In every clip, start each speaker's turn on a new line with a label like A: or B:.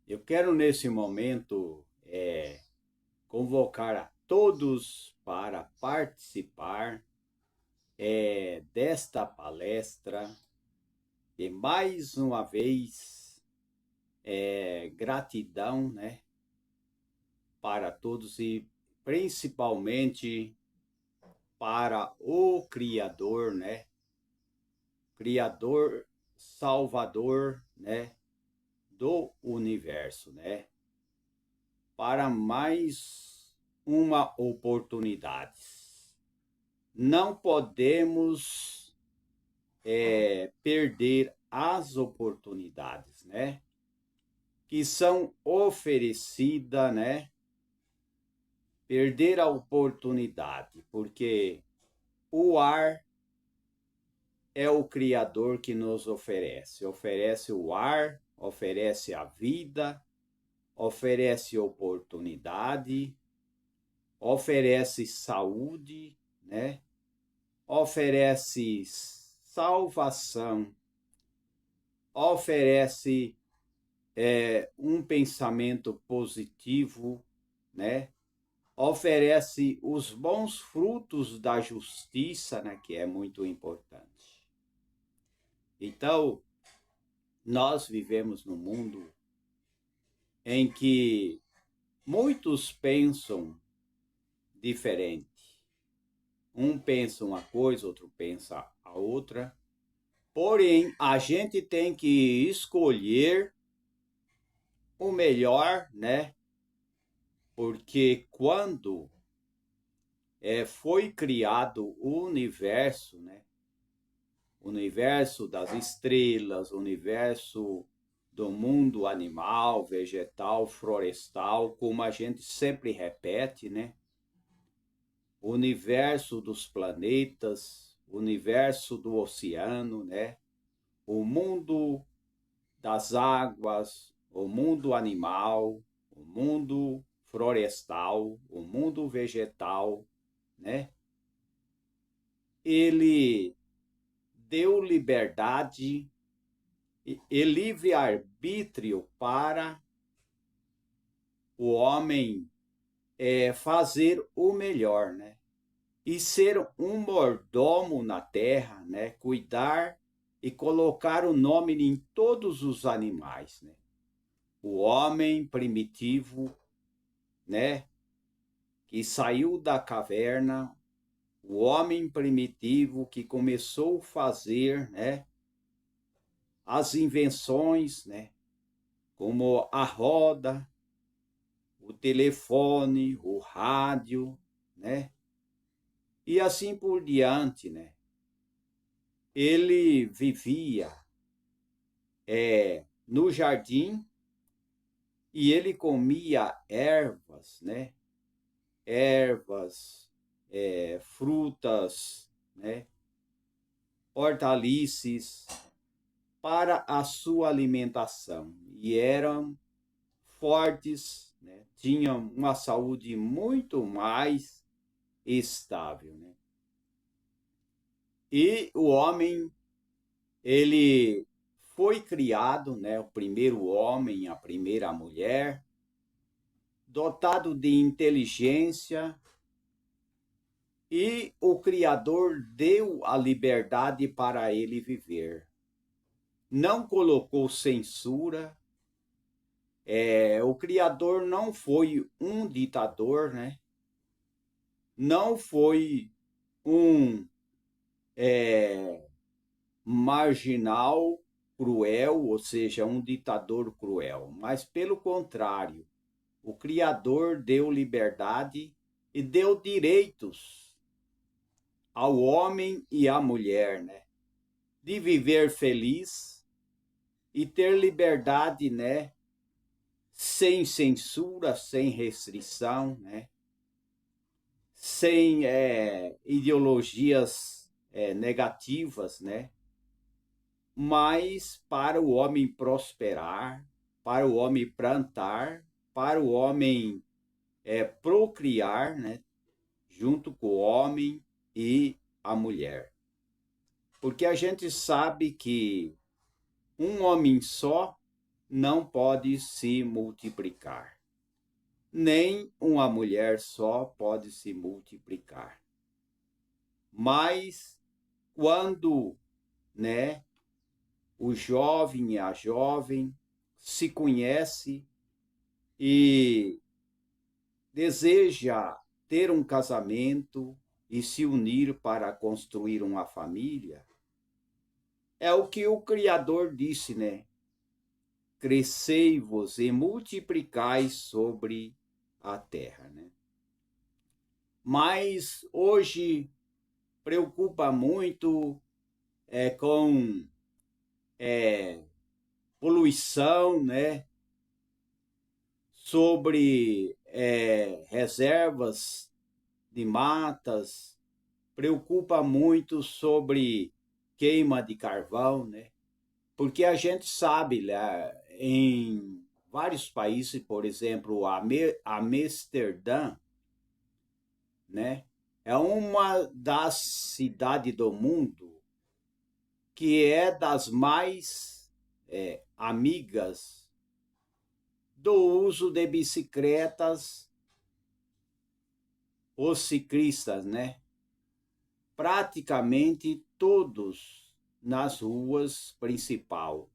A: Eu quero nesse momento convocar a todos para participar desta palestra e mais uma vez gratidão, né, para todos e principalmente para o Criador, né, Criador, Salvador, né, do universo, né, para mais uma oportunidade. Não podemos perder as oportunidades, né? Que são oferecidas, né? Perder a oportunidade, porque o ar é o Criador que nos oferece. Oferece o ar, oferece a vida, oferece oportunidade, oferece saúde, né? Oferece salvação, oferece um pensamento positivo, né? Oferece os bons frutos da justiça, né? Que é muito importante. Então, nós vivemos num mundo em que muitos pensam diferente. Um pensa uma coisa, outro pensa a outra. Porém, a gente tem que escolher o melhor, né? Porque quando foi criado o universo, né? O universo das estrelas, o universo do mundo animal, vegetal, florestal, como a gente sempre repete, né? O universo dos planetas, o universo do oceano, né? O mundo das águas, o mundo animal, o mundo florestal, o mundo vegetal, né? Ele deu liberdade e livre-arbítrio para o homem fazer o melhor, né? E ser um mordomo na terra, né? Cuidar e colocar o nome em todos os animais, né? O homem primitivo, né? Que saiu da caverna, o homem primitivo que começou a fazer, né? As invenções, né? Como a roda, o telefone, o rádio, né? E assim por diante, né? Ele vivia no jardim e ele comia ervas, né? Ervas, frutas, né? Hortaliças para a sua alimentação e eram fortes, né? Tinham uma saúde muito mais estável, né? E o homem, ele foi criado, né? O primeiro homem, a primeira mulher, dotado de inteligência, e o Criador deu a liberdade para ele viver. Não colocou censura. O Criador não foi um ditador, né? Não foi um marginal cruel, ou seja, um ditador cruel, mas pelo contrário, o Criador deu liberdade e deu direitos ao homem e à mulher, né? De viver feliz e ter liberdade, né? Sem censura, sem restrição, né? Sem ideologias negativas, né? Mas para o homem prosperar, para o homem plantar, para o homem procriar, né? Junto com o homem e a mulher. Porque a gente sabe que um homem só não pode se multiplicar. Nem uma mulher só pode se multiplicar. Mas quando, né, o jovem e a jovem se conhece e deseja ter um casamento e se unir para construir uma família, é o que o Criador disse, né? Crescei-vos e multiplicai sobre a terra, né? Mas hoje preocupa muito com poluição, né? Sobre reservas de matas, preocupa muito sobre queima de carvão, né? Porque a gente sabe, né, em vários países, por exemplo, Amsterdã, né, é uma das cidades do mundo que é das mais amigas do uso de bicicletas, os ciclistas, né? Praticamente todos nas ruas principal,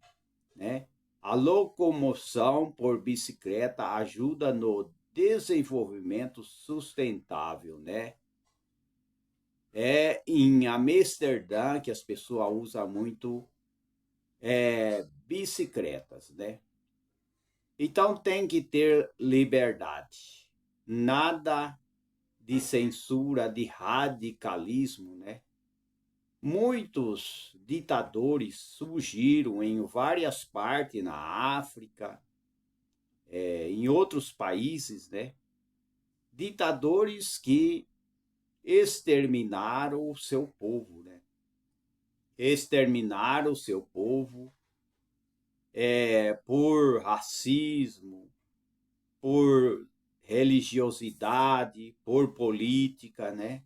A: né? A locomoção por bicicleta ajuda no desenvolvimento sustentável, né? É em Amsterdã que as pessoas usam muito bicicletas, né? Então tem que ter liberdade, nada de censura, de radicalismo, né? Muitos ditadores surgiram em várias partes na África, em outros países, né? Ditadores que exterminaram o seu povo, né? Exterminaram o seu povo por racismo, por religiosidade, por política, né?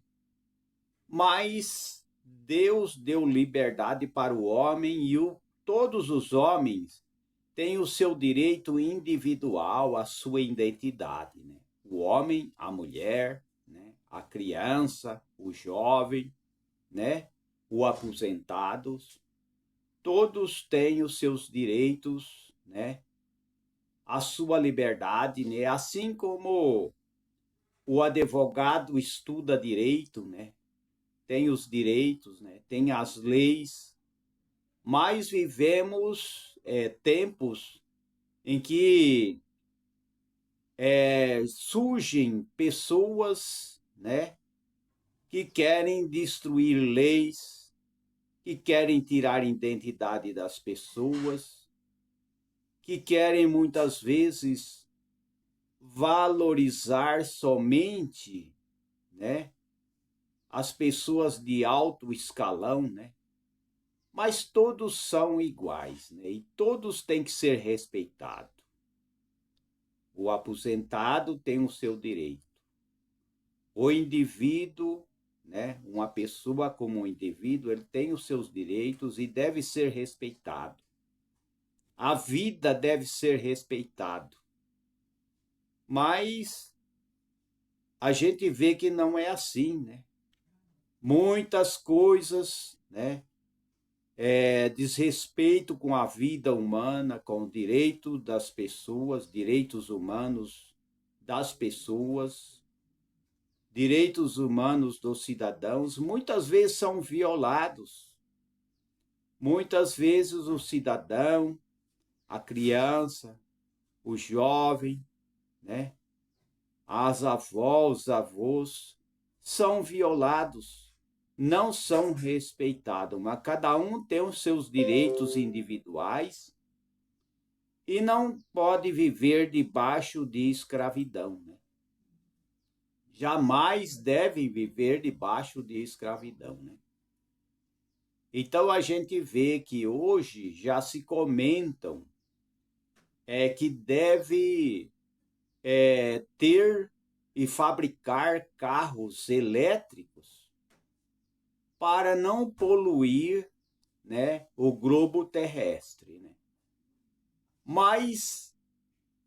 A: Mas Deus deu liberdade para o homem e todos os homens têm o seu direito individual, a sua identidade, né? O homem, a mulher, né? A criança, o jovem, né? O aposentado, todos têm os seus direitos, né? A sua liberdade, né? Assim como o advogado estuda direito, né? Tem os direitos, né? Tem as leis, mas vivemos tempos em que surgem pessoas, né? Que querem destruir leis, que querem tirar a identidade das pessoas, que querem muitas vezes valorizar somente, né, as pessoas de alto escalão, né? Mas todos são iguais, né? E todos têm que ser respeitados. O aposentado tem o seu direito. O indivíduo, né, uma pessoa como um indivíduo, ele tem os seus direitos e deve ser respeitado. A vida deve ser respeitada. Mas a gente vê que não é assim, né? Muitas coisas, né? Desrespeito com a vida humana, com o direito das pessoas, direitos humanos das pessoas, direitos humanos dos cidadãos, muitas vezes são violados. Muitas vezes o cidadão, a criança, o jovem, né? As avós, os avós, são violados, não são respeitados, mas cada um tem os seus direitos individuais e não pode viver debaixo de escravidão, né? Jamais deve viver debaixo de escravidão, né? Então a gente vê que hoje já se comentam que deve ter e fabricar carros elétricos para não poluir, né, o globo terrestre, né? Mas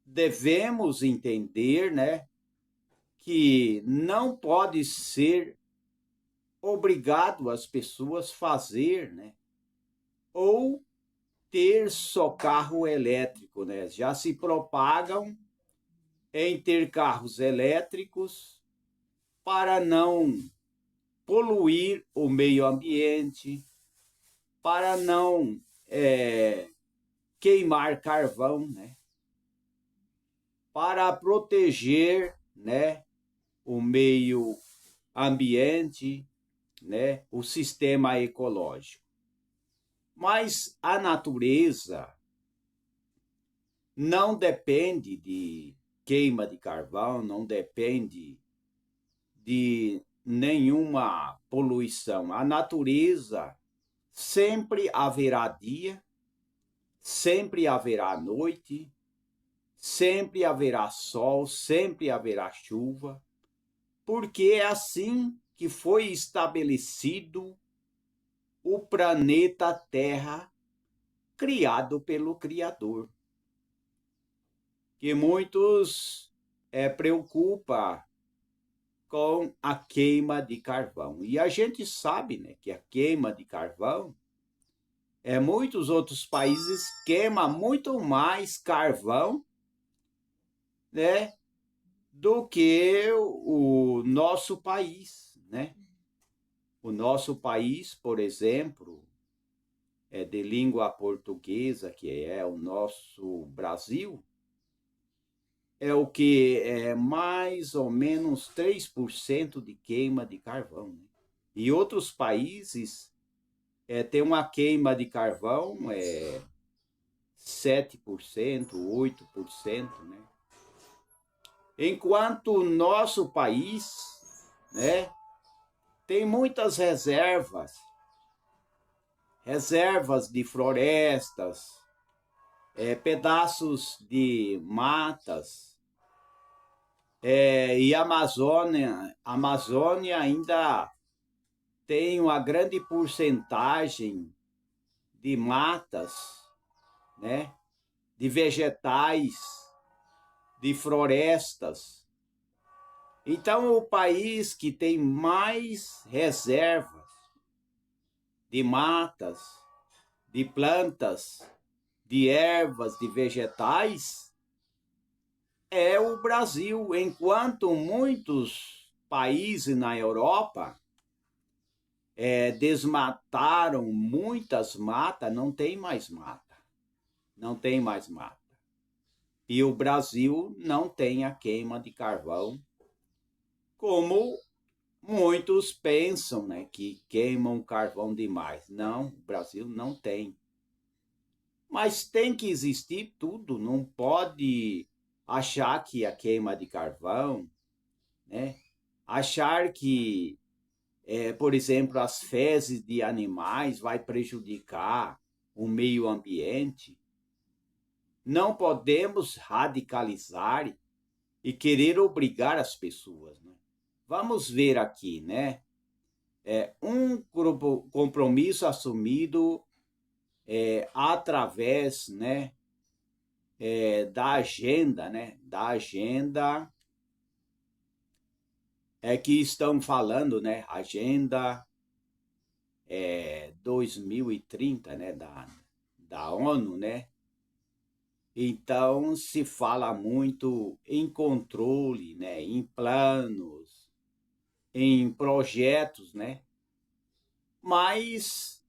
A: devemos entender, né, que não pode ser obrigado as pessoas fazer, né, ou ter só carro elétrico, né? Já se propagam em ter carros elétricos para não poluir o meio ambiente, para não queimar carvão, né? Para proteger, né, o meio ambiente, né, o sistema ecológico. Mas a natureza não depende de queima de carvão, não depende de nenhuma poluição. A natureza sempre haverá dia, sempre haverá noite, sempre haverá sol, sempre haverá chuva, porque é assim que foi estabelecido o planeta Terra criado pelo Criador. Que muitos preocupa com a queima de carvão. E a gente sabe, né, que a queima de carvão, muitos outros países queimam muito mais carvão, né, do que o nosso país, né? O nosso país, por exemplo, é de língua portuguesa, que é o nosso Brasil, é o que é mais ou menos 3% de queima de carvão, né? E outros países têm uma queima de carvão 7%, 8%, né? Enquanto o nosso país, né, tem muitas reservas de florestas, pedaços de matas, e a Amazônia ainda tem uma grande porcentagem de matas, né, de vegetais, de florestas. Então, o país que tem mais reservas de matas, de plantas, de ervas, de vegetais, é o Brasil, enquanto muitos países na Europa desmataram muitas matas, não tem mais mata. Não tem mais mata. E o Brasil não tem a queima de carvão, como muitos pensam, né, que queimam carvão demais. Não, o Brasil não tem. Mas tem que existir tudo, não pode achar que a queima de carvão, né, achar que, por exemplo, as fezes de animais vai prejudicar o meio ambiente. Não podemos radicalizar e querer obrigar as pessoas, né? Vamos ver aqui, né? Um compromisso assumido através, né, da agenda, né? Da agenda que estão falando, né? Agenda 2030, né? Da ONU, né? Então, se fala muito em controle, né, em planos, em projetos, né? Mas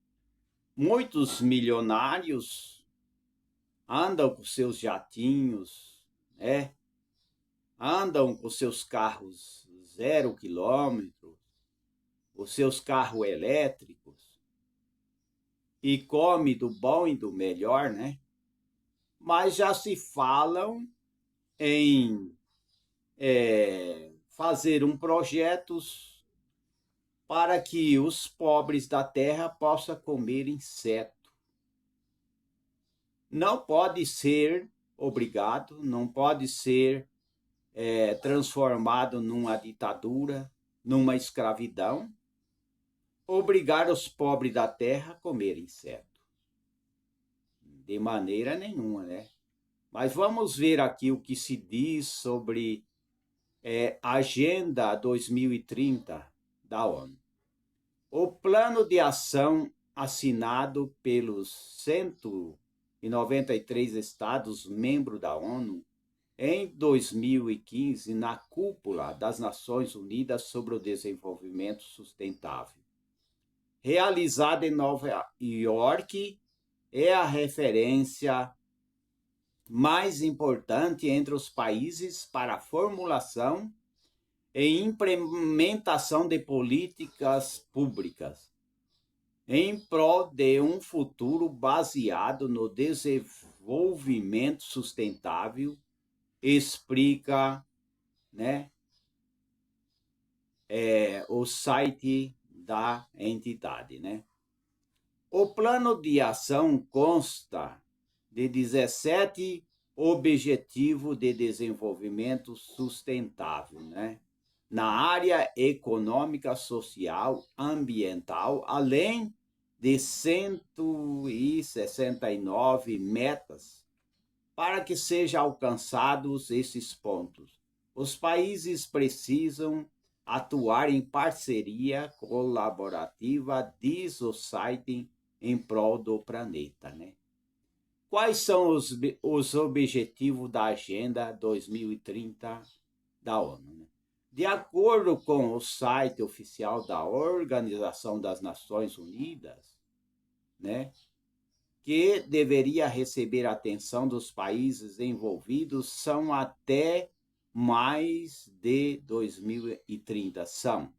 A: muitos milionários andam com seus jatinhos, né? Andam com seus carros 0 quilômetro, os seus carros elétricos, e come do bom e do melhor, né? Mas já se falam em fazer projetos para que os pobres da terra possam comer inseto. Não pode ser obrigado, não pode ser transformado numa ditadura, numa escravidão, obrigar os pobres da terra a comer inseto. De maneira nenhuma, né? Mas vamos ver aqui o que se diz sobre a Agenda 2030 da ONU. O plano de ação assinado pelos 193 Estados membros da ONU em 2015 na Cúpula das Nações Unidas sobre o Desenvolvimento Sustentável, realizada em Nova York, é a referência mais importante entre os países para a formulação e implementação de políticas públicas em prol de um futuro baseado no desenvolvimento sustentável, explica, né, o site da entidade, né? O plano de ação consta de 17 Objetivos de Desenvolvimento Sustentável, né? Na área econômica, social, ambiental, além de 169 metas para que sejam alcançados esses pontos. Os países precisam atuar em parceria colaborativa, diz o site, em prol do planeta, né? Quais são os objetivos da Agenda 2030 da ONU, né? De acordo com o site oficial da Organização das Nações Unidas, né, que deveria receber a atenção dos países envolvidos, são até mais de 2030. São: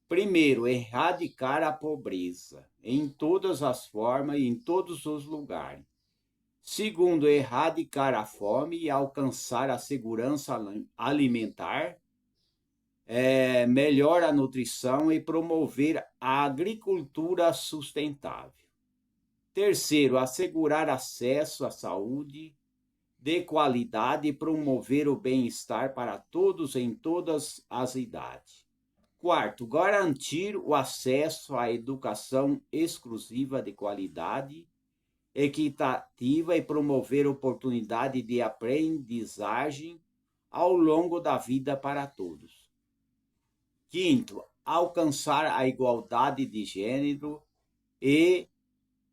A: primeiro, erradicar a pobreza em todas as formas e em todos os lugares. Segundo, erradicar a fome e alcançar a segurança alimentar, melhor a nutrição e promover a agricultura sustentável. Terceiro, assegurar acesso à saúde de qualidade e promover o bem-estar para todos em todas as idades. Quarto, garantir o acesso à educação exclusiva de qualidade, equitativa e promover oportunidade de aprendizagem ao longo da vida para todos. Quinto, alcançar a igualdade de gênero e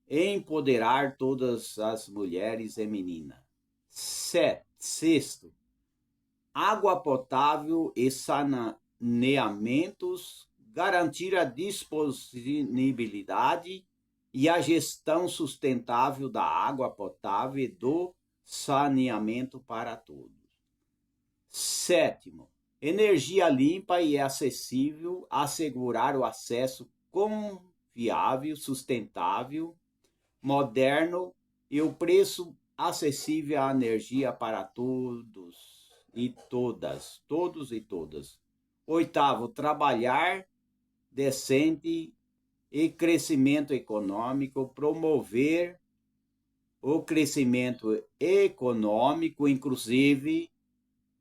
A: empoderar todas as mulheres e meninas. Sexto, água potável e saneamentos, garantir a disponibilidade e a gestão sustentável da água potável e do saneamento para todos. Sétimo, energia limpa e acessível, assegurar o acesso confiável, sustentável, moderno e o preço acessível à energia para todos e todas, todos e todas. Oitavo, trabalhar decente e crescimento econômico, promover o crescimento econômico, inclusive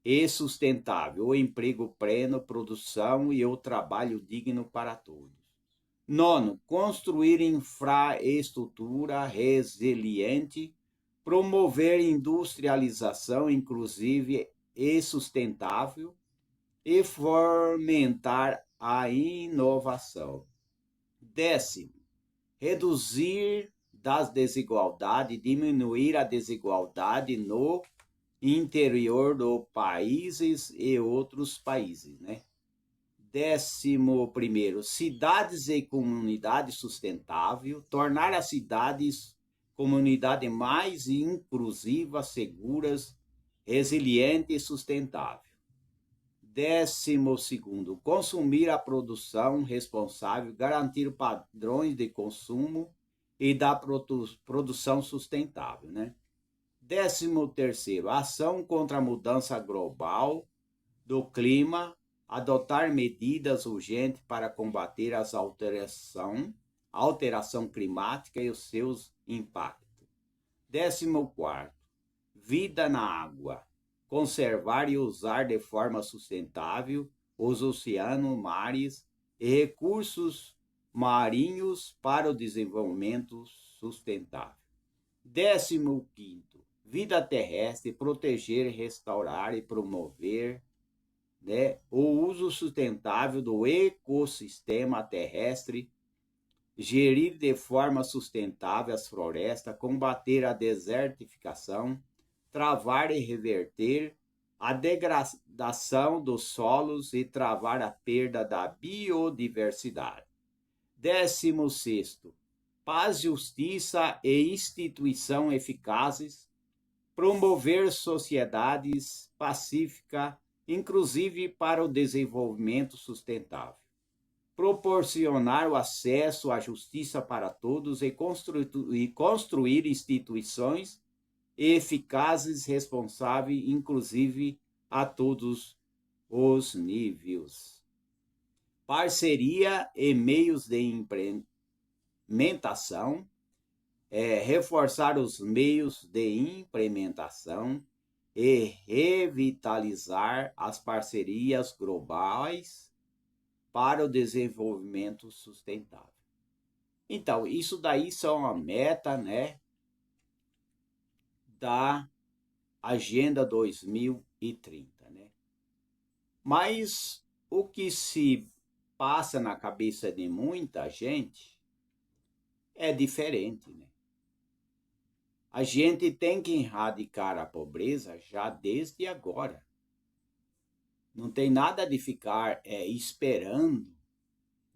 A: e sustentável, o emprego pleno, produção e o trabalho digno para todos. Nono, construir infraestrutura resiliente, promover industrialização inclusive e sustentável e fomentar a inovação. Décimo, reduzir das desigualdades, diminuir a desigualdade no interior dos países e outros países, né? 11º, cidades e comunidades sustentável, tornar as cidades comunidades mais inclusivas, seguras, resilientes e sustentável. 12º, consumir a produção responsável, garantir padrões de consumo e da produção sustentável, né? 13º, ação contra a mudança global do clima, adotar medidas urgentes para combater as alteração climática e os seus impactos. 14º, vida na água, conservar e usar de forma sustentável os oceanos, mares e recursos marinhos para o desenvolvimento sustentável. 15º, vida terrestre, proteger, restaurar e promover, né, o uso sustentável do ecossistema terrestre, gerir de forma sustentável as florestas, combater a desertificação, travar e reverter a degradação dos solos e travar a perda da biodiversidade. 16º, paz, justiça e instituição eficazes, promover sociedades pacíficas, inclusive para o desenvolvimento sustentável, proporcionar o acesso à justiça para todos e construir instituições eficazes, responsáveis, inclusive a todos os níveis. Parceria e meios de implementação, reforçar os meios de implementação e revitalizar as parcerias globais para o desenvolvimento sustentável. Então, isso daí são a meta, né, da Agenda 2030, né? Mas o que se passa na cabeça de muita gente é diferente, né? A gente tem que erradicar a pobreza já desde agora. Não tem nada de ficar esperando,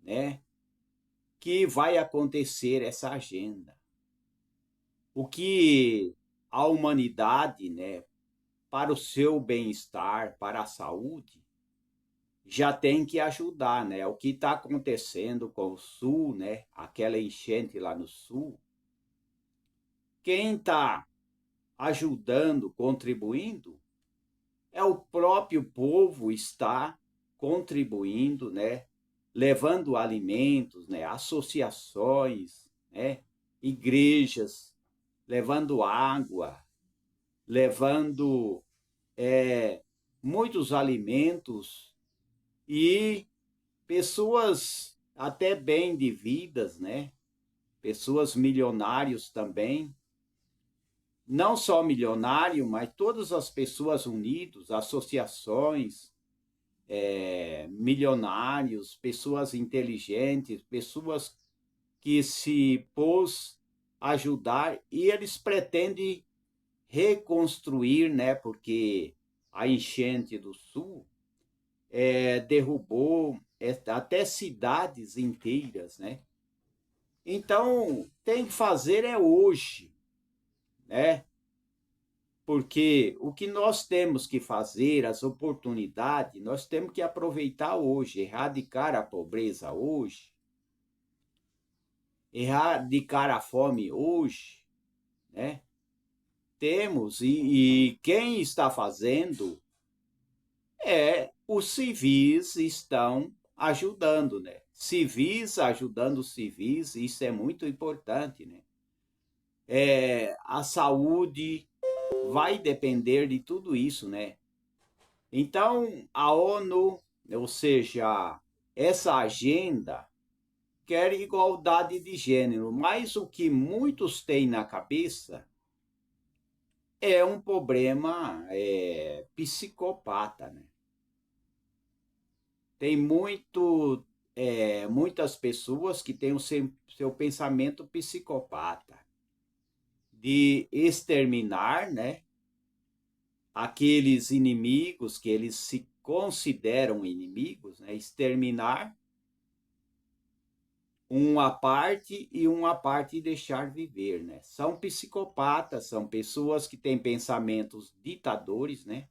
A: né, que vai acontecer essa agenda. O que a humanidade, né, para o seu bem-estar, para a saúde, já tem que ajudar, né? O que está acontecendo com o Sul, né? Aquela enchente lá no Sul. Quem está ajudando, contribuindo, é o próprio povo está contribuindo, né? Levando alimentos, né? Associações, né? Igrejas, levando água, levando muitos alimentos e pessoas até bem de vidas, né? Pessoas milionários também. Não só milionário, mas todas as pessoas unidas, associações, milionários, pessoas inteligentes, pessoas que se pôs ajudar e eles pretendem reconstruir, né? Porque a enchente do Sul derrubou até cidades inteiras, né? Então, tem que fazer hoje, né? Porque o que nós temos que fazer, as oportunidades, nós temos que aproveitar hoje, erradicar a pobreza hoje, erradicar a fome hoje, né? Temos, e quem está fazendo os civis estão ajudando, né? Civis ajudando civis, isso é muito importante, né? A saúde vai depender de tudo isso, né? Então, a ONU, ou seja, essa agenda quer igualdade de gênero, mas o que muitos têm na cabeça é um problema psicopata, né? Tem muitas pessoas que têm o seu pensamento psicopata de exterminar, né, aqueles inimigos que eles se consideram inimigos, né, exterminar uma parte e uma parte deixar viver, né? São psicopatas, são pessoas que têm pensamentos ditadores, né?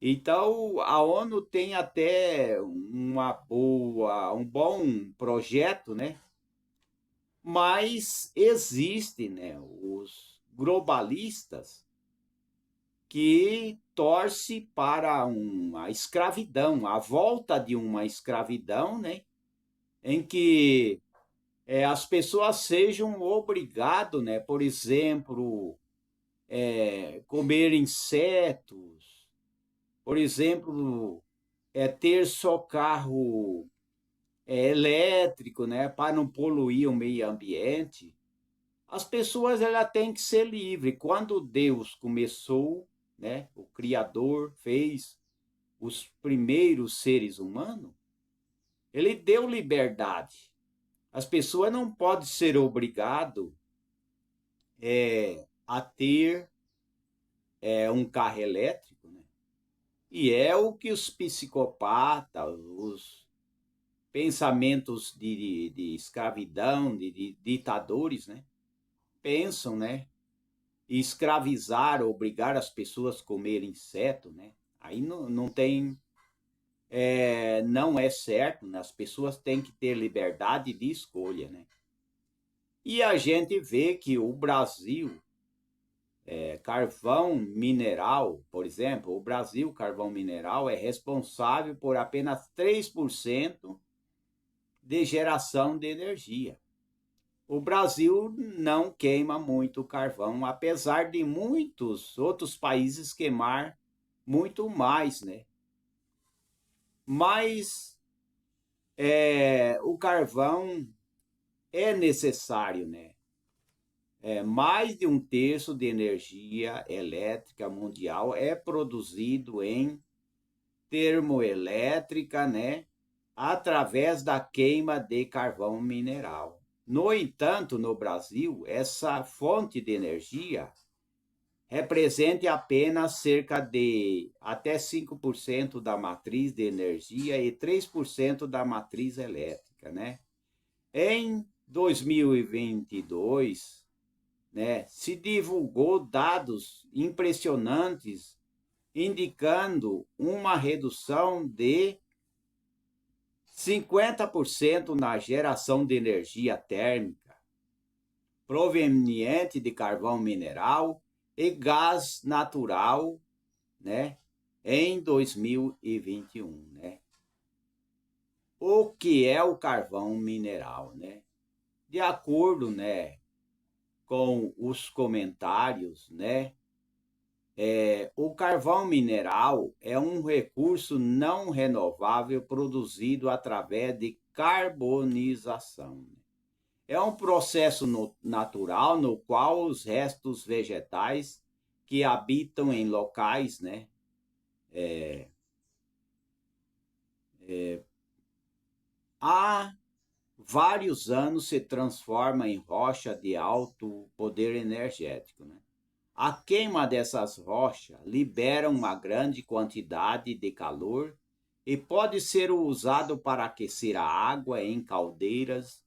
A: Então, a ONU tem até um bom projeto, né? Mas existem, né, os globalistas que torcem para uma escravidão, a volta de uma escravidão, né? Em que as pessoas sejam obrigadas, né? Por exemplo, comer insetos, por exemplo, ter só carro elétrico, né, para não poluir o meio ambiente. As pessoas ela têm que ser livres. Quando Deus começou, né, o Criador fez os primeiros seres humanos, ele deu liberdade. As pessoas não podem ser obrigadas a ter um carro elétrico, né? E é o que os psicopatas, os pensamentos de escravidão, de ditadores, né? Pensam, né? Escravizar, obrigar as pessoas a comer inseto, né? Aí não tem, não é certo, né? As pessoas têm que ter liberdade de escolha, né? E a gente vê que o Brasil, carvão mineral, por exemplo, o Brasil, carvão mineral, é responsável por apenas 3% de geração de energia. O Brasil não queima muito carvão, apesar de muitos outros países queimar muito mais, né? Mas o carvão é necessário, né? Mais de um terço de energia elétrica mundial é produzido em termoelétrica, né? Através da queima de carvão mineral. No entanto, no Brasil, essa fonte de energia representa apenas cerca de até 5% da matriz de energia e 3% da matriz elétrica, né? Em 2022, né, se divulgou dados impressionantes indicando uma redução de 50% na geração de energia térmica proveniente de carvão mineral e gás natural, né, em 2021, né? O que é o carvão mineral, né? De acordo, né, com os comentários, né, o carvão mineral é um recurso não renovável produzido através de carbonização. É um processo natural no qual os restos vegetais que habitam em locais, né, há vários anos se transforma em rocha de alto poder energético, né? A queima dessas rochas libera uma grande quantidade de calor e pode ser usado para aquecer a água em caldeiras,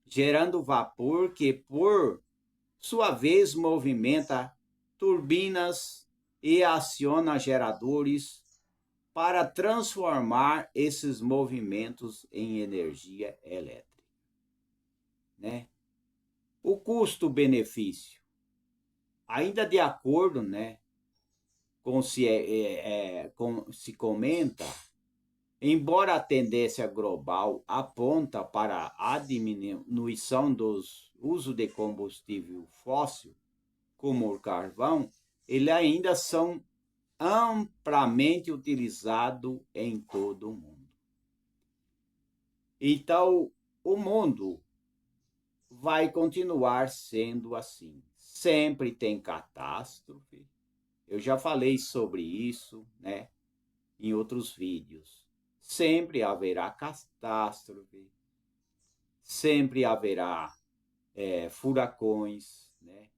A: gerando vapor que, por sua vez, movimenta turbinas e aciona geradores para transformar esses movimentos em energia elétrica, né? O custo-benefício, ainda de acordo, né, se comenta, embora a tendência global aponta para a diminuição dos uso de combustível fóssil, como o carvão, eles ainda são amplamente utilizados em todo o mundo. Então, o mundo vai continuar sendo assim. Sempre tem catástrofe. Eu já falei sobre isso, né, em outros vídeos. Sempre haverá catástrofe, sempre haverá furacões, né?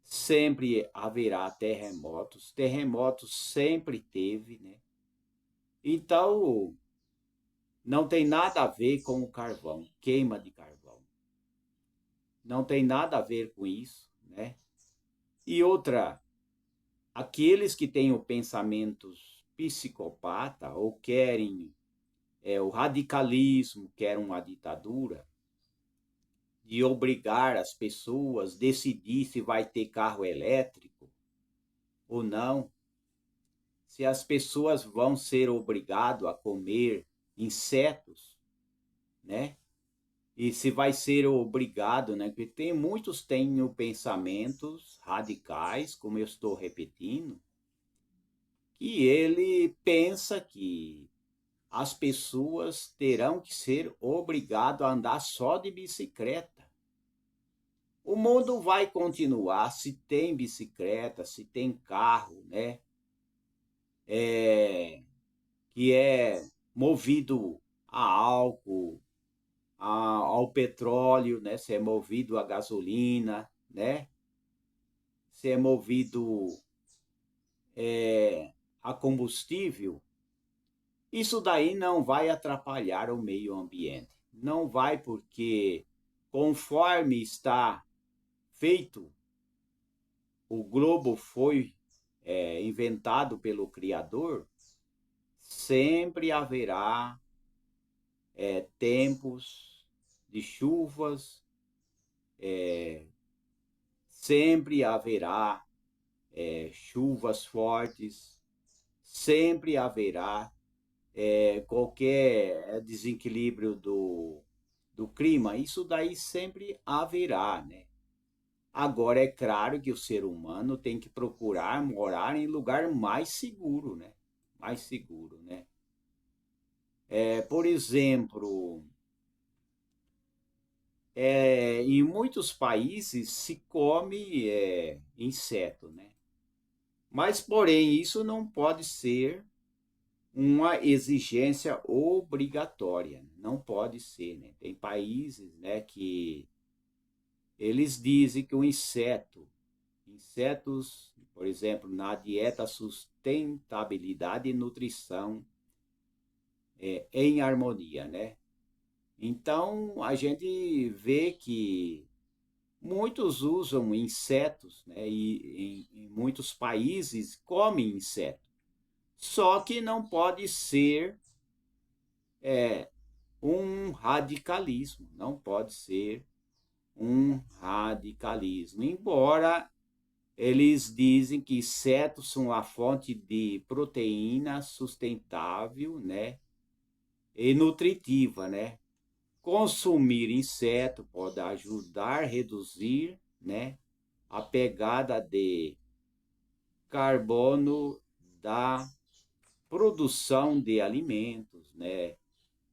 A: Sempre haverá terremotos. Terremotos sempre teve, né? Então, não tem nada a ver com o carvão, queima de carvão. Não tem nada a ver com isso, né? E outra, aqueles que têm pensamentos psicopata ou querem o radicalismo, querem uma ditadura, de obrigar as pessoas a decidir se vai ter carro elétrico ou não, se as pessoas vão ser obrigadas a comer insetos, né? E se vai ser obrigado, né? Porque muitos têm pensamentos radicais, como eu estou repetindo, que ele pensa que as pessoas terão que ser obrigadas a andar só de bicicleta. O mundo vai continuar se tem bicicleta, se tem carro, né? Que é movido a álcool, ao petróleo, né? Se é movido a gasolina, né? Se é movido a combustível, isso daí não vai atrapalhar o meio ambiente. Não vai, porque conforme está feito, o globo foi inventado pelo Criador, sempre haverá tempos de chuvas, sempre haverá chuvas fortes, sempre haverá qualquer desequilíbrio do clima, isso daí sempre haverá, né? Agora, é claro que o ser humano tem que procurar morar em lugar mais seguro, né? Mais seguro, né? Por exemplo, em muitos países se come inseto, né? Mas, porém, isso não pode ser uma exigência obrigatória, não pode ser, né? Tem países, né, que eles dizem que o insetos, por exemplo, na dieta sustentabilidade e nutrição em harmonia, né? Então, a gente vê que muitos usam insetos, né? E em muitos países comem insetos. Só que não pode ser um radicalismo, não pode ser um radicalismo. Embora eles dizem que insetos são a fonte de proteína sustentável, né? E nutritiva, né? Consumir inseto pode ajudar a reduzir, né, a pegada de carbono da produção de alimentos, né?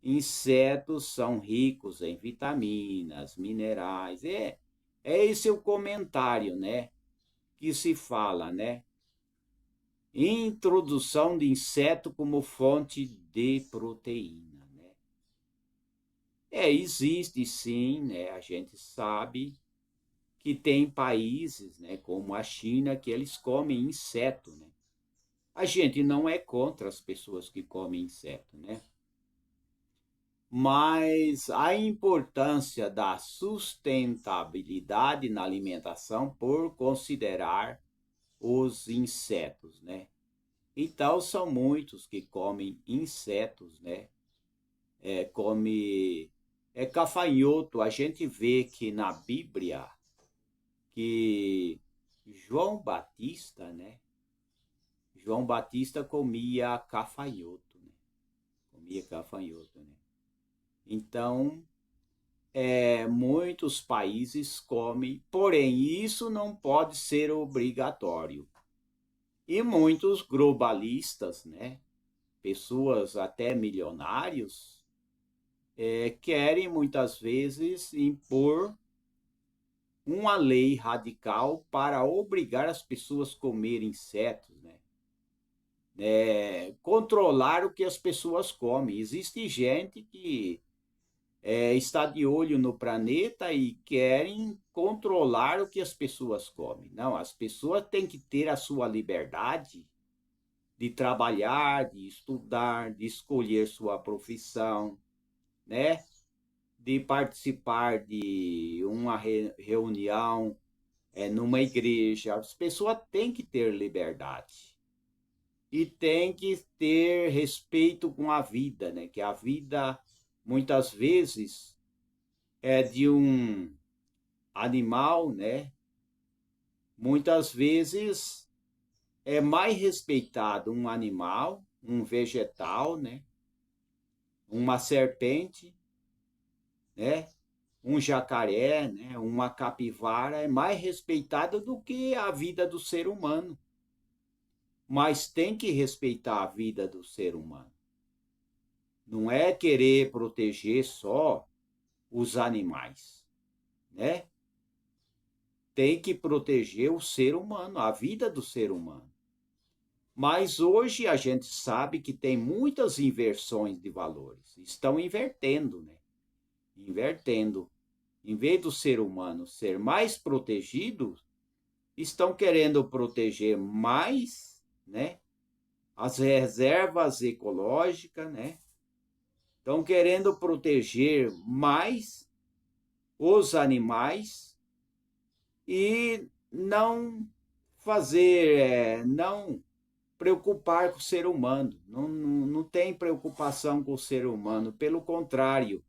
A: Insetos são ricos em vitaminas, minerais. É esse o comentário, né, que se fala, né? Introdução de inseto como fonte de proteína, né? Existe sim, né? A gente sabe que tem países, né, como a China, que eles comem inseto, né? A gente não é contra as pessoas que comem inseto, né? Mas a importância da sustentabilidade na alimentação por considerar os insetos, né? Então são muitos que comem insetos, né? Come gafanhoto. A gente vê que na Bíblia que João Batista, né? João Batista comia gafanhoto, né? Comia gafanhoto, né? Então, muitos países comem, porém isso não pode ser obrigatório. E muitos globalistas, né? Pessoas até milionários, querem muitas vezes impor uma lei radical para obrigar as pessoas a comer insetos, né? Controlar o que as pessoas comem. Existe gente que está de olho no planeta e querem controlar o que as pessoas comem. Não, as pessoas têm que ter a sua liberdade de trabalhar, de estudar, de escolher sua profissão, né? De participar de uma reunião numa igreja. As pessoas têm que ter liberdade e têm que ter respeito com a vida, né? Que a vida muitas vezes é de um animal, né? Muitas vezes é mais respeitado um animal, um vegetal, né? Uma serpente, né? Um jacaré, né? Uma capivara é mais respeitado do que a vida do ser humano. Mas tem que respeitar a vida do ser humano. Não é querer proteger só os animais, né? tem que proteger o ser humano, a vida do ser humano. Mas hoje a gente sabe que tem muitas inversões de valores. Estão invertendo, né? Invertendo. Em vez do ser humano ser mais protegido, estão querendo proteger mais, né? As reservas ecológicas, né? Estão querendo proteger mais os animais e não não preocupar com o ser humano. Não tem preocupação com o ser humano, pelo contrário,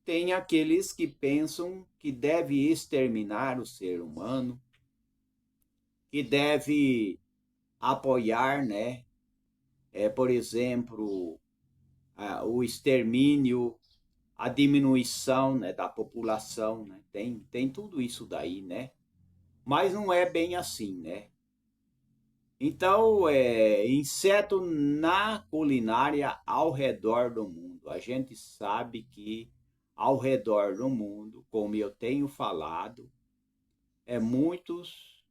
A: tem aqueles que pensam que deve exterminar o ser humano, que deve apoiar, né? Por exemplo, o extermínio, a diminuição, né, da população, né? Tem tudo isso daí, né? Mas não é bem assim, né? Então, inseto na culinária ao redor do mundo. A gente sabe que ao redor do mundo, como eu tenho falado, muitos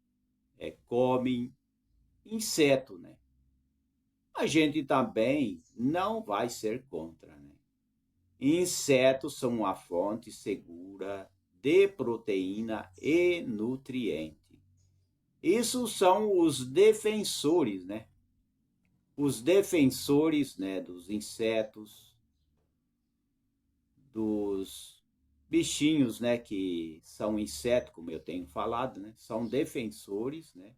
A: comem inseto, né? A gente também não vai ser contra, né? Insetos são uma fonte segura de proteína e nutriente. Isso são os defensores, né? Os defensores, né, dos insetos, dos bichinhos, né, que são insetos, como eu tenho falado, né? São defensores, né?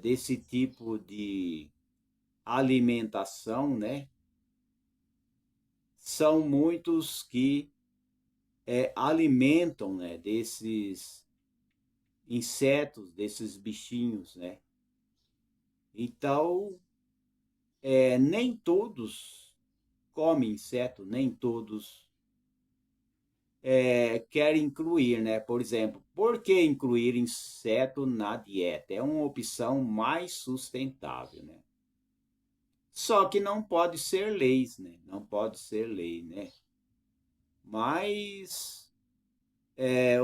A: Desse tipo de alimentação, né? São muitos que alimentam, né, desses insetos, desses bichinhos, né? Então, nem todos comem inseto, nem todos querem incluir, né? Por exemplo, por que incluir inseto na dieta? É uma opção mais sustentável, né? Só que não pode ser leis, né? Não pode ser lei, né? Mas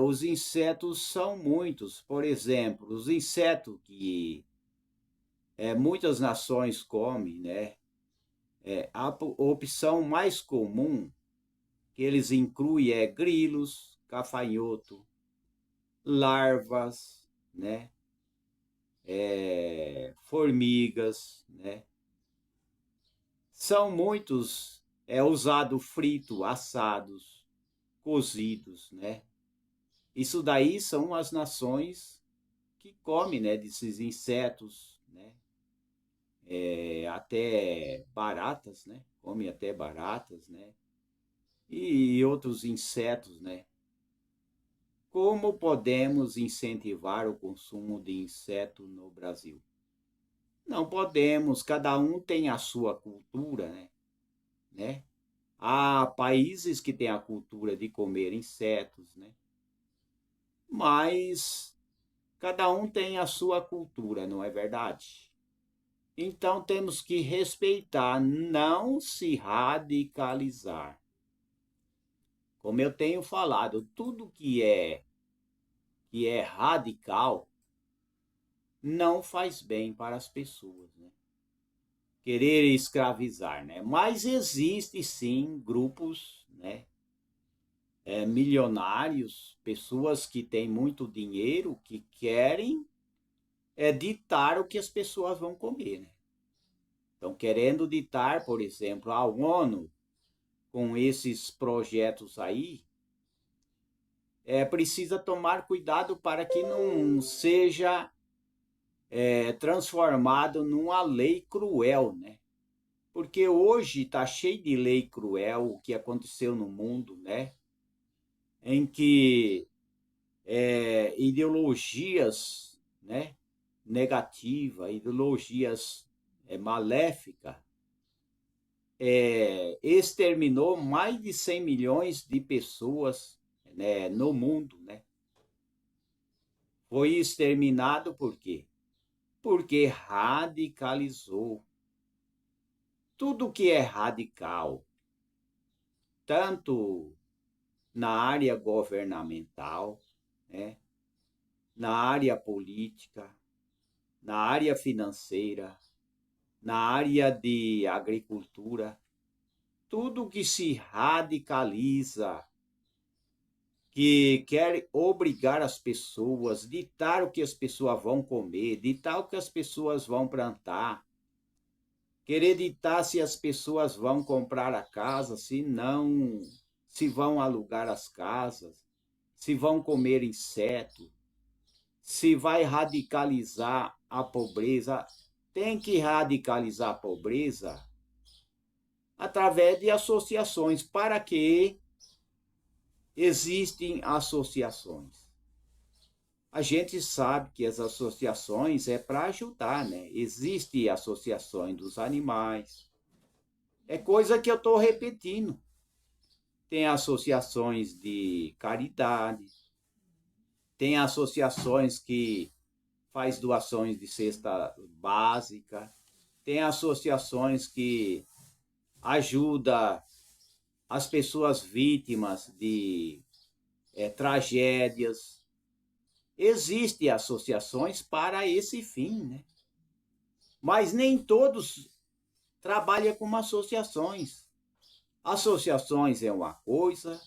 A: os insetos são muitos. Por exemplo, os insetos que muitas nações comem, né? A opção mais comum que eles incluem grilos, gafanhoto, larvas, né? Formigas, né? São muitos usado frito, assados, cozidos, né? Isso daí são as nações que comem, né, desses insetos, né? Até baratas, né? Come até baratas, né? E outros insetos, né? Como podemos incentivar o consumo de inseto no Brasil? Não podemos, cada um tem a sua cultura, né? Há países que têm a cultura de comer insetos, né? Mas cada um tem a sua cultura, não é verdade? Então temos que respeitar, não se radicalizar. Como eu tenho falado, tudo que é radical não faz bem para as pessoas, né? Querer escravizar, né? Mas existe sim grupos, né? Milionários, pessoas que têm muito dinheiro, que querem ditar o que as pessoas vão comer, né? Estão querendo ditar, por exemplo, a ONU, com esses projetos aí, precisa tomar cuidado para que não seja transformado numa lei cruel, né? Porque hoje está cheio de lei cruel, o que aconteceu no mundo, né? Em que ideologias, né, negativas, ideologias maléficas, exterminou mais de 100 milhões de pessoas, né, no mundo, né? Foi exterminado por quê? Porque radicalizou. Tudo que é radical, tanto na área governamental, né? Na área política, na área financeira, na área de agricultura, tudo que se radicaliza, que quer obrigar as pessoas, ditar o que as pessoas vão comer, ditar o que as pessoas vão plantar, querer ditar se as pessoas vão comprar a casa, se não, se vão alugar as casas, se vão comer inseto, se vai radicalizar a pobreza. Tem que radicalizar a pobreza através de associações. Para que existem associações? A gente sabe que as associações é para ajudar, né? Existem associações dos animais. É coisa que eu estou repetindo. Tem associações de caridade, tem associações que faz doações de cesta básica, tem associações que ajuda as pessoas vítimas de tragédias. Existem associações para esse fim, né? Mas nem todos trabalham como associações. Associações é uma coisa,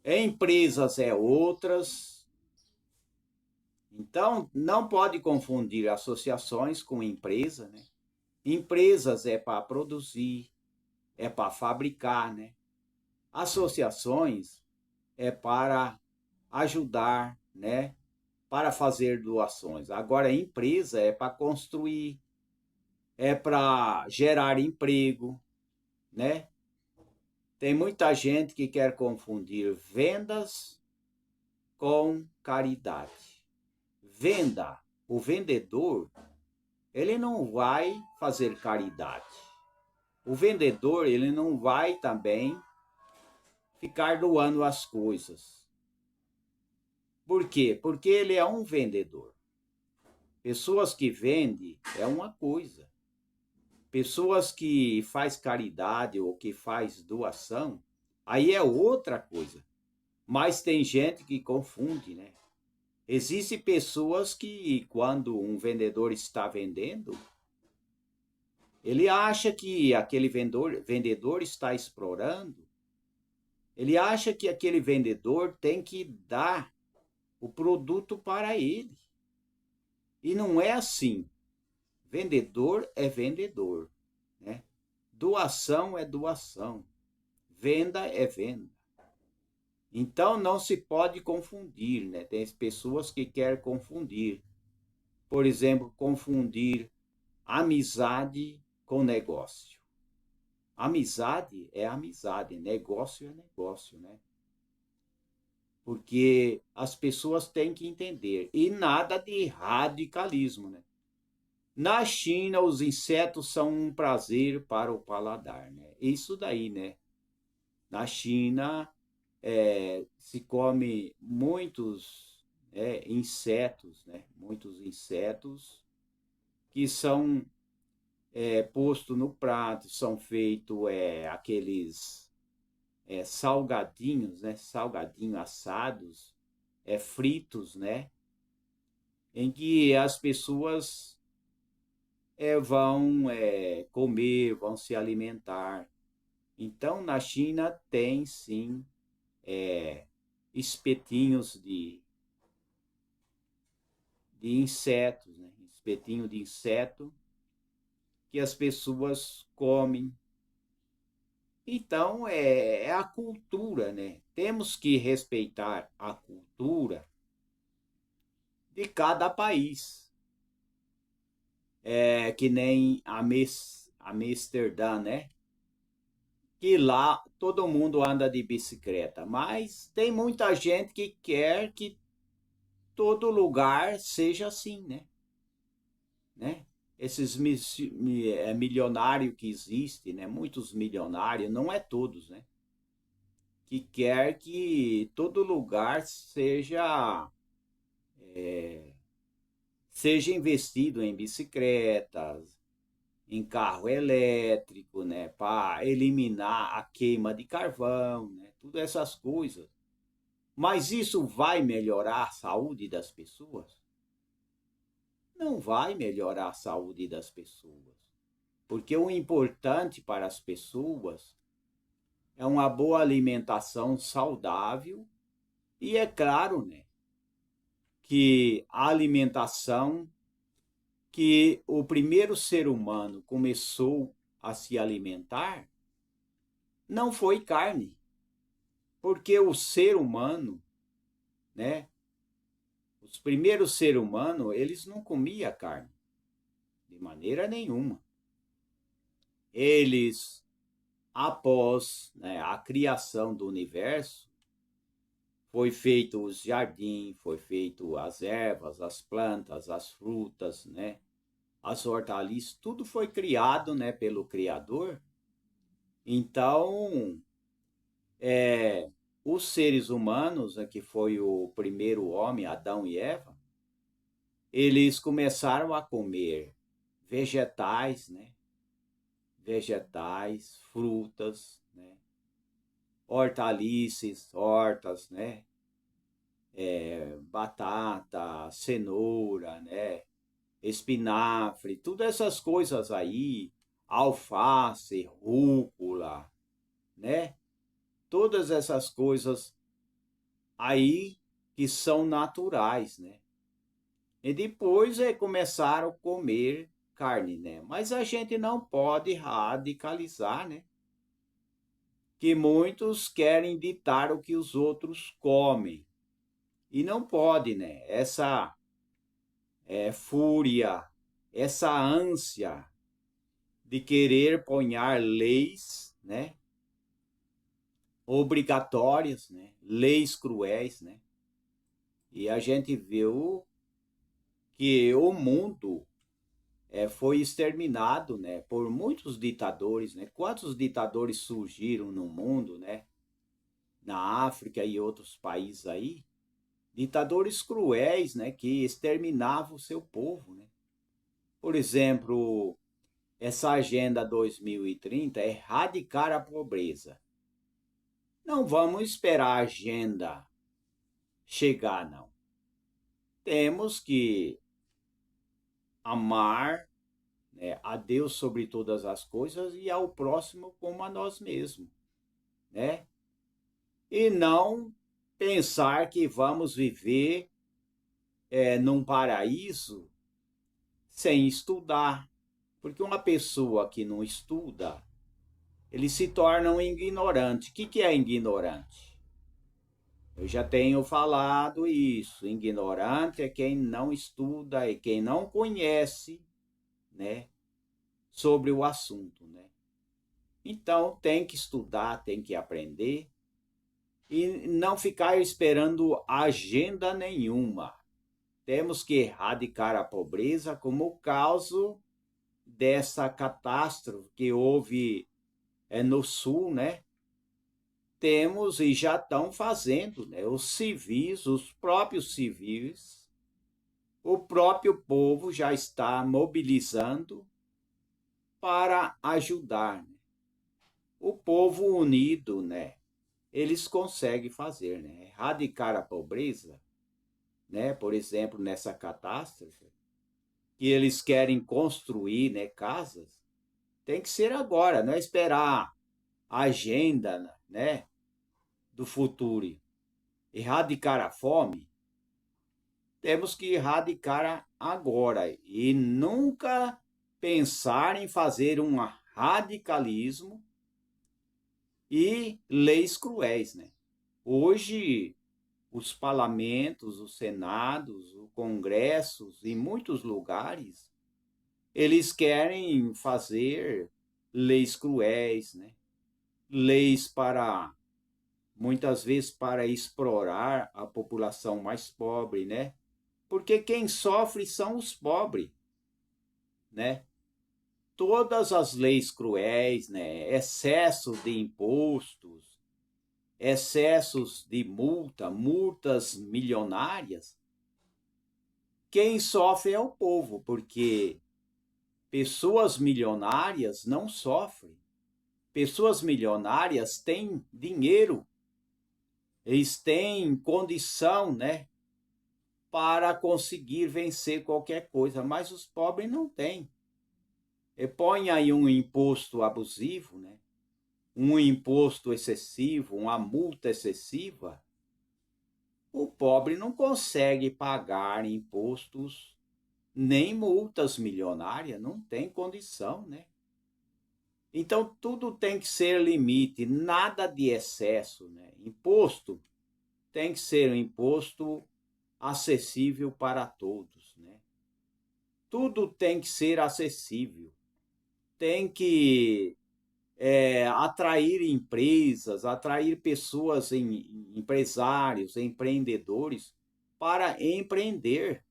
A: empresas é outras. Então, não pode confundir associações com empresa, né? Empresas é para produzir, é para fabricar, né? Associações é para ajudar, né? Para fazer doações. Agora, empresa é para construir, é para gerar emprego, né? Tem muita gente que quer confundir vendas com caridade. Venda, o vendedor, ele não vai fazer caridade. O vendedor, ele não vai também ficar doando as coisas. Por quê? Porque ele é um vendedor. Pessoas que vendem é uma coisa. Pessoas que faz caridade ou que faz doação, aí é outra coisa. Mas tem gente que confunde, né? Existem pessoas que, quando um vendedor está vendendo, ele acha que aquele vendedor está explorando, ele acha que aquele vendedor tem que dar o produto para ele. E não é assim. Vendedor é vendedor, né? Doação é doação. Venda é venda. Então não se pode confundir, né? Tem pessoas que querem confundir. Por exemplo, confundir amizade com negócio. Amizade é amizade, negócio é negócio, né? Porque as pessoas têm que entender. E nada de radicalismo, né? Na China, os insetos são um prazer para o paladar, né? Isso daí, né? Na China, se come muitos insetos, né? Muitos insetos que são postos no prato, são feitos aqueles salgadinhos, né? Salgadinhos assados, fritos, né? Em que as pessoas vão comer, vão se alimentar. Então, na China tem sim espetinhos de insetos, né? Espetinho de inseto que as pessoas comem. Então, é a cultura, né? Temos que respeitar a cultura de cada país. É que nem Amsterdã, né? Que lá todo mundo anda de bicicleta, mas tem muita gente que quer que todo lugar seja assim, né? Esses milionários que existem, né? Muitos milionários, não é todos, né? Que quer que todo lugar seja investido em bicicletas, em carro elétrico, né? Para eliminar a queima de carvão, né? Todas essas coisas. Mas isso vai melhorar a saúde das pessoas? Não vai melhorar a saúde das pessoas. Porque o importante para as pessoas é uma boa alimentação saudável e é claro, né, que a alimentação que o primeiro ser humano começou a se alimentar não foi carne, porque o ser humano, né, os primeiros seres humanos, eles não comiam carne, de maneira nenhuma. Eles, após, né, a criação do universo, foi feito os jardins, foi feito as ervas, as plantas, as frutas, né, as hortaliças, tudo foi criado, né, pelo Criador. Então, os seres humanos, né, que foi o primeiro homem, Adão e Eva, eles começaram a comer vegetais, né? Vegetais, frutas, né? Hortaliças, hortas, né? Batata, cenoura, né? Espinafre, todas essas coisas aí, alface, rúcula, né? Todas essas coisas aí que são naturais, né? E depois começaram a comer carne, né? Mas a gente não pode radicalizar, né? Que muitos querem ditar o que os outros comem. E não pode, né? Essa fúria, essa ânsia de querer ponhar leis, né? Obrigatórias, né? Leis cruéis, né? E a gente viu que o mundo foi exterminado, né, por muitos ditadores, né? Quantos ditadores surgiram no mundo, né? Na África e outros países aí, ditadores cruéis, né, que exterminavam o seu povo, né? Por exemplo, essa agenda 2030 é erradicar a pobreza. Não vamos esperar a agenda chegar, não. Temos que amar, né, a Deus sobre todas as coisas e ao próximo como a nós mesmos, né? E não pensar que vamos viver num paraíso sem estudar, porque uma pessoa que não estuda, ele se torna um ignorante. O que é ignorante? Eu já tenho falado isso. Ignorante é quem não estuda, é quem não conhece, né, sobre o assunto, né? Então tem que estudar, tem que aprender e não ficar esperando agenda nenhuma. Temos que erradicar a pobreza como o caso dessa catástrofe que houve no sul, né? Temos e já estão fazendo, né? Os civis, os próprios civis, o próprio povo já está mobilizando para ajudar, né? O povo unido, né? Eles conseguem fazer, né? Erradicar a pobreza, né? Por exemplo, nessa catástrofe, que eles querem construir, né, casas, tem que ser agora, não é esperar a agenda, né, do futuro. Erradicar a fome, temos que erradicar agora e nunca pensar em fazer um radicalismo e leis cruéis, né? Hoje, os parlamentos, os senados, os congressos, em muitos lugares, eles querem fazer leis cruéis, né? Leis para, muitas vezes, para explorar a população mais pobre, né? Porque quem sofre são os pobres, né? Todas as leis cruéis, né? Excesso de impostos, excessos de multas milionárias, quem sofre é o povo, porque pessoas milionárias não sofrem. Pessoas milionárias têm dinheiro, eles têm condição, né, para conseguir vencer qualquer coisa, mas os pobres não têm. E põe aí um imposto abusivo, né, um imposto excessivo, uma multa excessiva, o pobre não consegue pagar impostos nem multas milionárias, não tem condição, né? Então tudo tem que ser limite, nada de excesso, né? Imposto tem que ser um imposto acessível para todos, né? Tudo tem que ser acessível, tem que atrair empresas, atrair pessoas, empresários, empreendedores para empreender,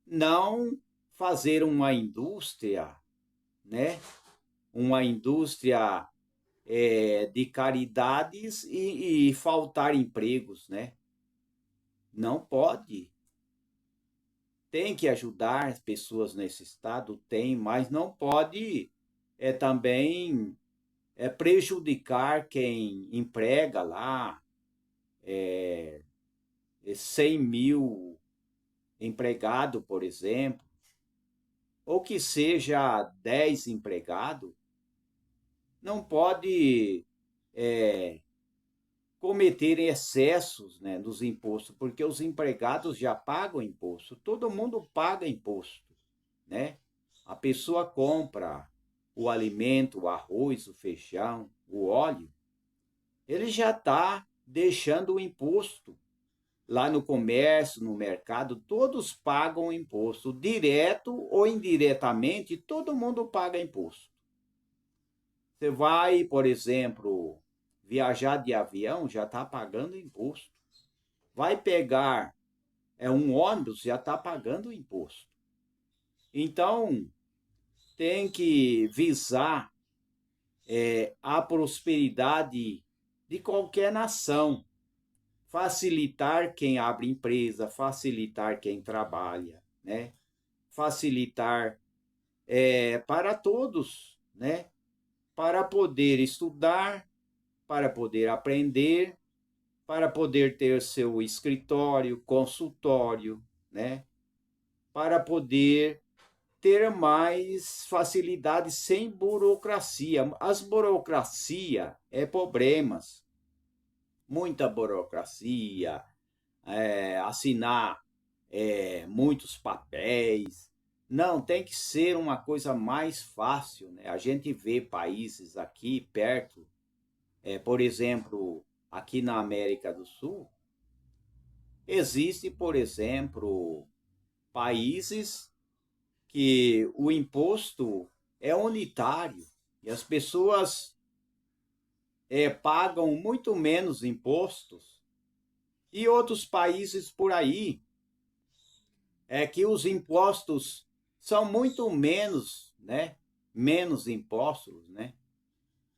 A: não fazer uma indústria, né? Uma indústria de caridades e faltar empregos, né? Não pode. Tem que ajudar as pessoas nesse estado, tem, mas não pode também prejudicar quem emprega lá 100 mil empregados, por exemplo, ou que seja 10 empregados, não pode cometer excessos, né, nos impostos, porque os empregados já pagam imposto, todo mundo paga imposto, né? A pessoa compra o alimento, o arroz, o feijão, o óleo, ele já está deixando o imposto. Lá no comércio, no mercado, todos pagam imposto, direto ou indiretamente, todo mundo paga imposto. Você vai, por exemplo, viajar de avião, já está pagando imposto. Vai pegar um ônibus, já está pagando imposto. Então, tem que visar a prosperidade de qualquer nação. Facilitar quem abre empresa, facilitar quem trabalha, né? Facilitar para todos, né? Para poder estudar, para poder aprender, para poder ter seu escritório, consultório, né? Para poder ter mais facilidade sem burocracia. As burocracia problemas, muita burocracia, assinar muitos papéis. Não, tem que ser uma coisa mais fácil, né? A gente vê países aqui perto, por exemplo, aqui na América do Sul, existe, por exemplo, países que o imposto é unitário e as pessoas pagam muito menos impostos. E outros países por aí que os impostos são muito menos, né? Menos impostos, né?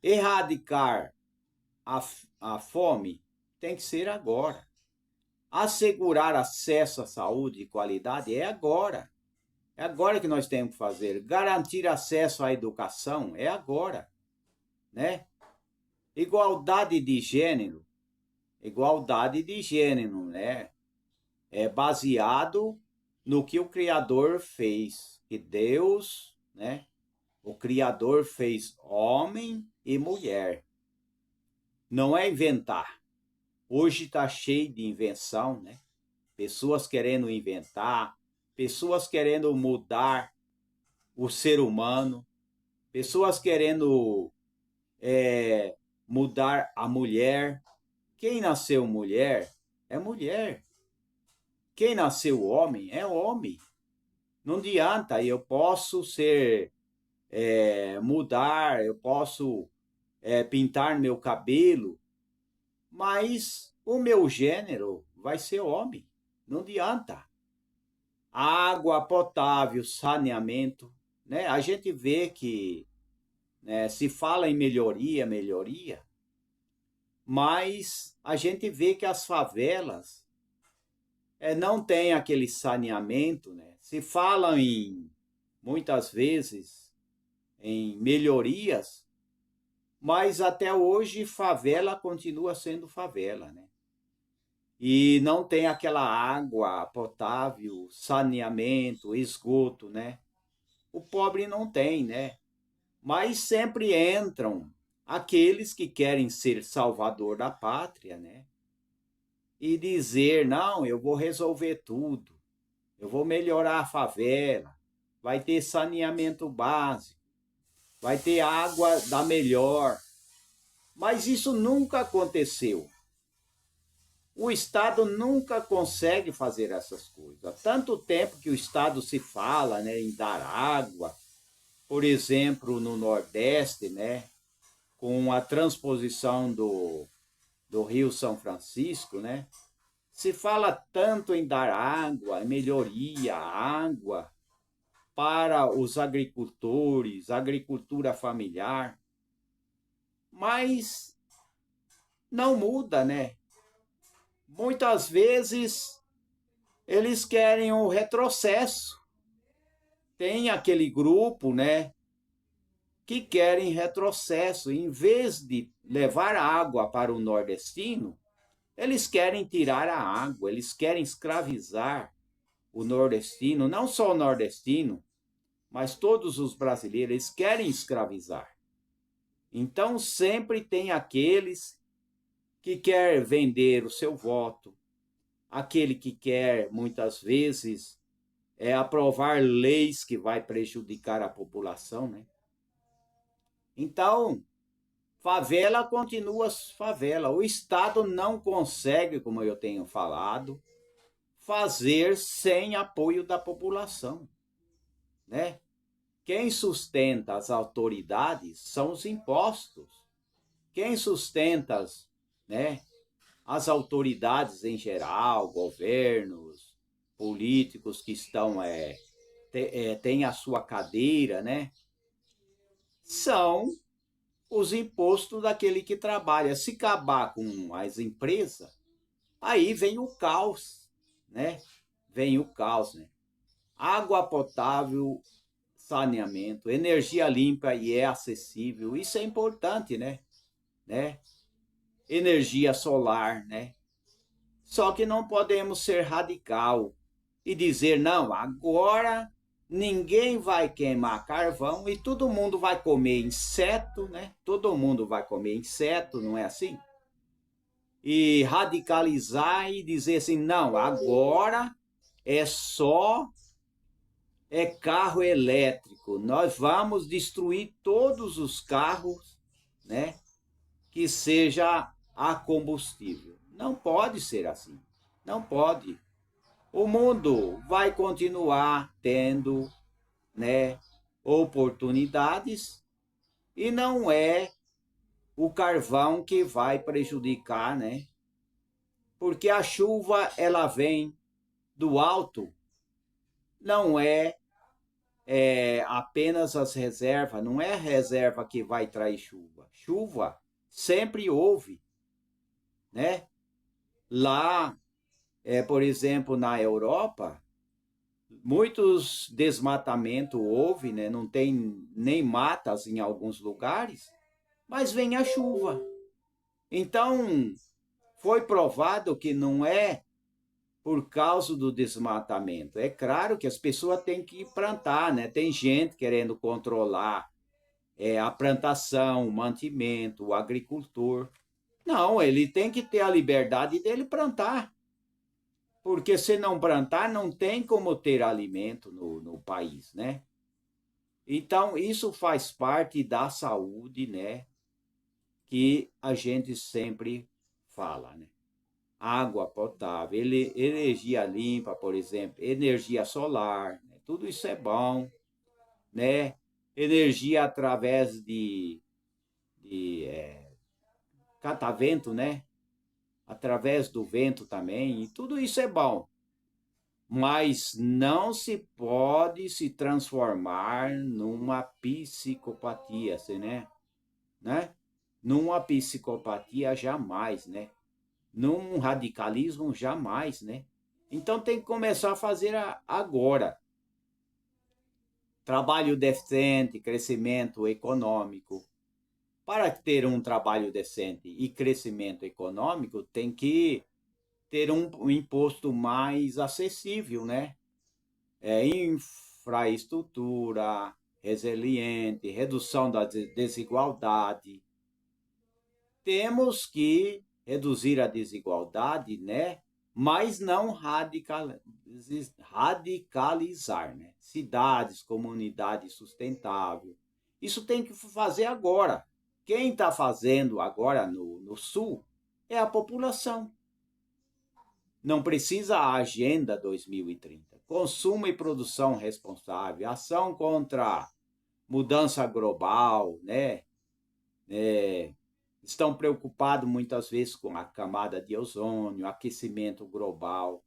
A: Erradicar a fome tem que ser agora. Assegurar acesso à saúde e qualidade é agora. É agora que nós temos que fazer. Garantir acesso à educação é agora, né? Igualdade de gênero, né? É baseado no que o Criador fez. Que Deus, né? O Criador fez homem e mulher. Não é inventar. Hoje está cheio de invenção, né? Pessoas querendo inventar, pessoas querendo mudar o ser humano, pessoas querendo mudar a mulher. Quem nasceu mulher é mulher. Quem nasceu homem é homem. Não adianta, eu posso mudar, eu posso pintar meu cabelo, mas o meu gênero vai ser homem. Não adianta. Água potável, saneamento, né? A gente vê que se fala em melhoria, mas a gente vê que as favelas não tem aquele saneamento, né? Se fala muitas vezes, em melhorias, mas até hoje favela continua sendo favela, né? e não tem aquela água potável, saneamento, esgoto, né? O pobre não tem, né? Mas sempre entram aqueles que querem ser salvador da pátria, né? E dizer, não, eu vou resolver tudo, eu vou melhorar a favela, vai ter saneamento básico, vai ter água da melhor. Mas isso nunca aconteceu. O Estado nunca consegue fazer essas coisas. Há tanto tempo que o Estado se fala, né, em dar água, por exemplo, no Nordeste, né, com a transposição do Rio São Francisco, né, se fala tanto em dar água, em melhoria, água para os agricultores, agricultura familiar, mas não muda, né? Muitas vezes eles querem um retrocesso. Tem aquele grupo, né, que querem retrocesso. Em vez de levar água para o nordestino, eles querem tirar a água, eles querem escravizar o nordestino, não só o nordestino, mas todos os brasileiros, eles querem escravizar. Então sempre tem aqueles que quer vender o seu voto, aquele que quer muitas vezes aprovar leis que vai prejudicar a população, né? Então, favela continua favela. O Estado não consegue, como eu tenho falado, fazer sem apoio da população, né? Quem sustenta as autoridades são os impostos. Quem sustenta, né, as autoridades em geral, governos, políticos que estão têm a sua cadeira, né, são os impostos daquele que trabalha. Se acabar com as empresas, aí vem o caos, né? Vem o caos, né? Água potável, saneamento, energia limpa e é acessível, isso é importante, né? Energia solar, né? Só que não podemos ser radical e dizer, não, agora ninguém vai queimar carvão e todo mundo vai comer inseto, né? Todo mundo vai comer inseto, não é assim? E radicalizar e dizer assim, não, agora é só carro elétrico. Nós vamos destruir todos os carros, né, que seja a combustível. Não pode ser assim. Não pode. O mundo vai continuar tendo, né, oportunidades e não é o carvão que vai prejudicar, né? Porque a chuva ela vem do alto, não apenas as reservas, não é a reserva que vai trazer chuva. Chuva sempre houve, né? Lá, por exemplo, na Europa, muitos desmatamentos houve, né? Não tem nem matas em alguns lugares, mas vem a chuva. Então, foi provado que não é por causa do desmatamento. É claro que as pessoas têm que plantar, né? Tem gente querendo controlar a plantação, o mantimento, o agricultor. Não, ele tem que ter a liberdade dele plantar. Porque se não plantar, não tem como ter alimento no país, né? Então, isso faz parte da saúde, né? Que a gente sempre fala, né? Água potável, energia limpa, por exemplo, energia solar, né? Tudo isso é bom, né? Energia através de catavento, né? Através do vento também, e tudo isso é bom. Mas não se pode se transformar numa psicopatia, assim, né? Numa psicopatia jamais, né? Num radicalismo jamais, né? Então tem que começar a fazer agora. Trabalho decente, crescimento econômico. Para ter um trabalho decente e crescimento econômico, tem que ter um imposto mais acessível, né? Infraestrutura resiliente, redução da desigualdade. Temos que reduzir a desigualdade, né? Mas não radicalizar, né? Cidades, comunidades sustentáveis. Isso tem que fazer agora. Quem está fazendo agora no Sul é a população. Não precisa a Agenda 2030. Consumo e produção responsável, ação contra mudança global, né? Estão preocupados muitas vezes com a camada de ozônio, aquecimento global,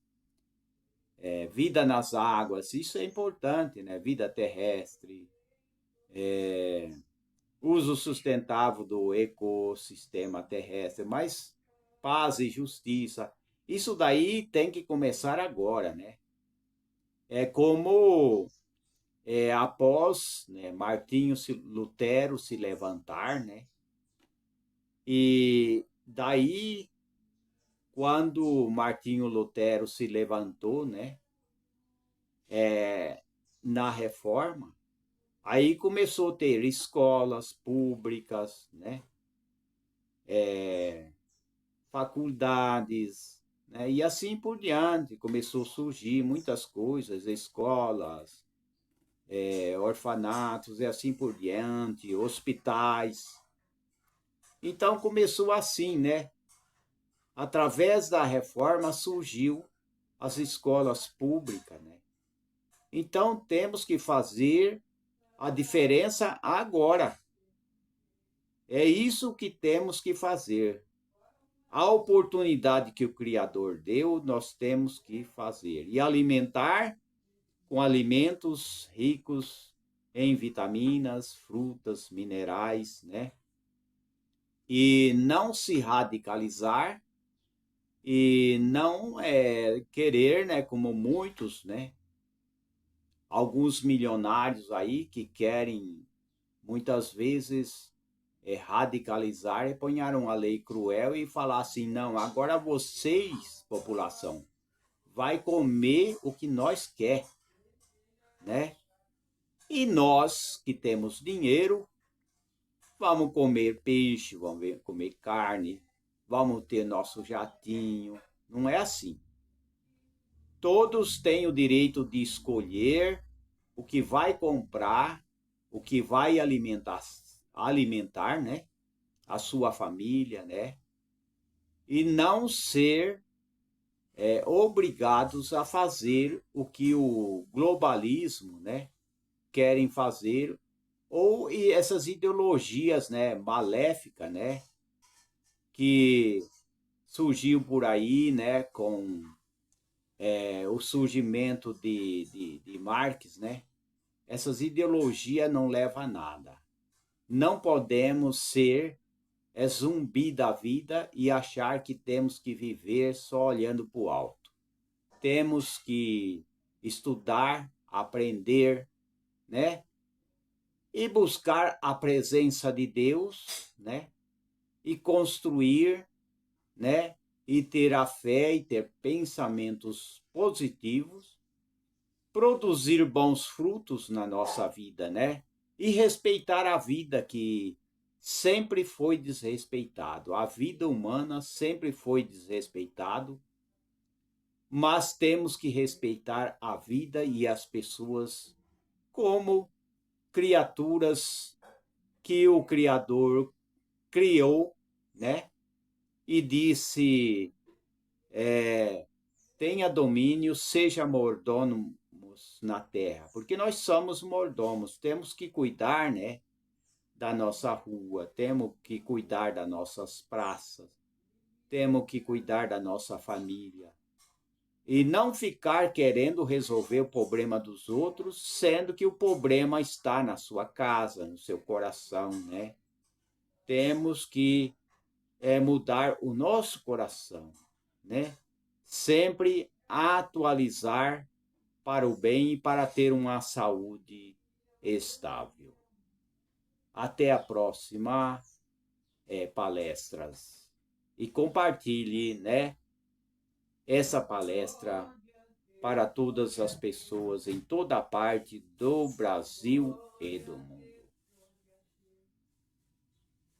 A: vida nas águas, isso é importante, né? Vida terrestre, uso sustentável do ecossistema terrestre, mas paz e justiça, isso daí tem que começar agora, né? É como após, né, Martinho Lutero se levantar, né? E daí, quando Martinho Lutero se levantou, né, na reforma, aí começou a ter escolas públicas, né, faculdades, né, e assim por diante. Começou a surgir muitas coisas, escolas, orfanatos e assim por diante, hospitais. Então começou assim, né? Através da reforma surgiu as escolas públicas, né? Então temos que fazer a diferença agora. É isso que temos que fazer. A oportunidade que o Criador deu, nós temos que fazer. E alimentar com alimentos ricos em vitaminas, frutas, minerais, né? E não se radicalizar e não querer, né, como muitos, né, alguns milionários aí que querem muitas vezes radicalizar e ponhar uma lei cruel e falar assim, não, agora vocês, população, vai comer o que nós quer, né? E nós que temos dinheiro, vamos comer peixe, vamos comer carne, vamos ter nosso jatinho. Não é assim. Todos têm o direito de escolher o que vai comprar, o que vai alimentar, né? A sua família, né? E não ser obrigados a fazer o que o globalismo, né? Querem fazer, ou essas ideologias, né? Maléficas, né? Que surgiu por aí, né? Com o surgimento de Marx, né? Essas ideologias não levam a nada. Não podemos ser zumbi da vida e achar que temos que viver só olhando para o alto. Temos que estudar, aprender, né? E buscar a presença de Deus, né? E construir, né? E ter a fé e ter pensamentos positivos, produzir bons frutos na nossa vida, né? E respeitar a vida que sempre foi desrespeitado. A vida humana sempre foi desrespeitado, mas temos que respeitar a vida e as pessoas como criaturas que o Criador criou, né? E disse, tenha domínio, seja mordomos na terra, porque nós somos mordomos, temos que cuidar, né, da nossa rua, temos que cuidar das nossas praças, temos que cuidar da nossa família. E não ficar querendo resolver o problema dos outros, sendo que o problema está na sua casa, no seu coração, né? Temos que mudar o nosso coração, né? Sempre atualizar para o bem e para ter uma saúde estável. Até a próxima palestras. E compartilhe, né, essa palestra para todas as pessoas em toda parte do Brasil e do mundo.